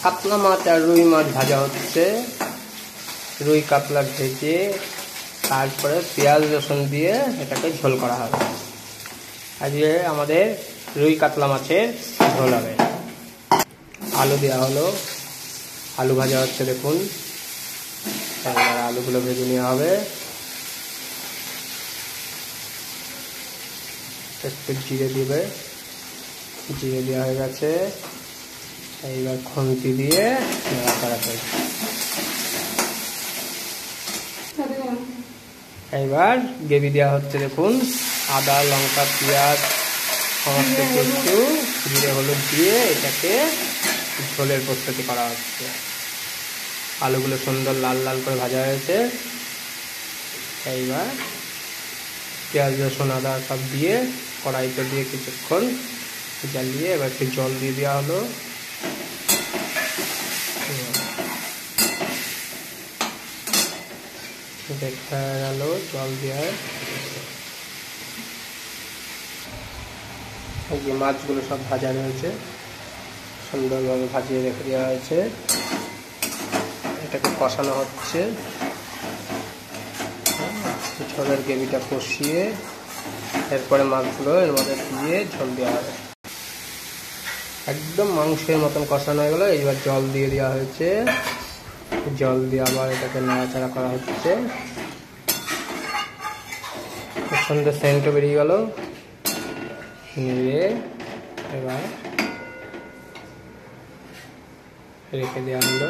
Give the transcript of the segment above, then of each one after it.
কাতলা মাছ আর রুই মাছ ভাজা হচ্ছে। রুই কাতলা ভেজে তারপরে পেঁয়াজ রসুন দিয়ে এটাকে ঝোল করা হবে। আজকে আমাদের রুই কাতলা মাছের ঝোল হবে। আলু দেওয়া হলো, আলু ভাজা হচ্ছে দেখুন। এবার আলুগুলো ভেজে নেওয়া হবে। একটু জিরে দিবে, জিরে দেওয়া হয়ে গেছে। এইবার খুন্তি দিয়ে নাড়াচাড়া করবে। এইবার গ্রেভি দেওয়া হচ্ছে দেখুন। আদা, লঙ্কা, পেঁয়াজ সমস্ত কিছু জিরে হলুদ দিয়ে এটাকে ঝোলের প্রস্তুতি করা হচ্ছে। আলুগুলো সুন্দর লাল লাল করে ভাজা হয়েছে। এইবার পেঁয়াজ রসুন আদা সব দিয়ে কড়াইতে দিয়ে কিছুক্ষণ জ্বালিয়ে এবার একটু জল দিয়ে দেওয়া হলো। দেখা গেল জল দেওয়া। এই যে মাছগুলো সব ভাজা রয়েছে, সুন্দরভাবে ভাজিয়ে রেখে দেওয়া হয়েছে। এটাকে কষানো হচ্ছে। ঝোলের গ্রেভিটা কষিয়ে এরপরে মাছগুলো এর মধ্যে দিয়ে ঝোল দেওয়া হবে। একদম মাংসের মতন কষানো হয়ে গেল। এইবার জল দিয়ে দেওয়া হয়েছে। জল দিয়ে আবার এটাকে নাড়াচাড়া করা হচ্ছে। খুব সুন্দর সেন্টও বেরিয়ে গেল। নিয়ে এবার রেখে দেওয়া হলো।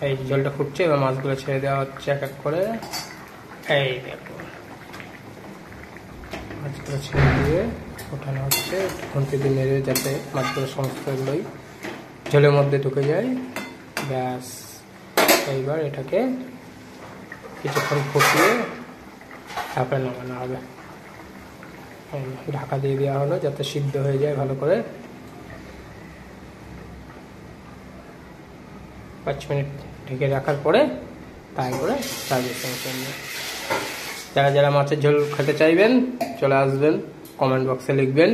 এই জলটা ফুটছে, এবার মাছগুলো ছেড়ে দেওয়া হচ্ছে এক এক করে। এই দেখো মাছগুলো ছেড়ে দিয়ে ওঠানো হচ্ছে। খুন্তি দিয়ে নেড়ে যাতে মাছগুলো সমস্তগুলোই ঝোলের মধ্যে ঢুকে যায়। ব্যাস, এইবার এটাকে কিছুক্ষণ ফুটিয়ে তারপরে নামানো হবে। ঢাকা দিয়ে দেওয়া হলো যাতে সিদ্ধ হয়ে যায় ভালো করে। 5 মিনিট ঢেকে রাখার পরে তারপরে সার্ভিসিং করবে। যারা যারা মাছের ঝোল খেতে চাইবেন চলে আসবেন, কমেন্ট বক্সে লিখবেন।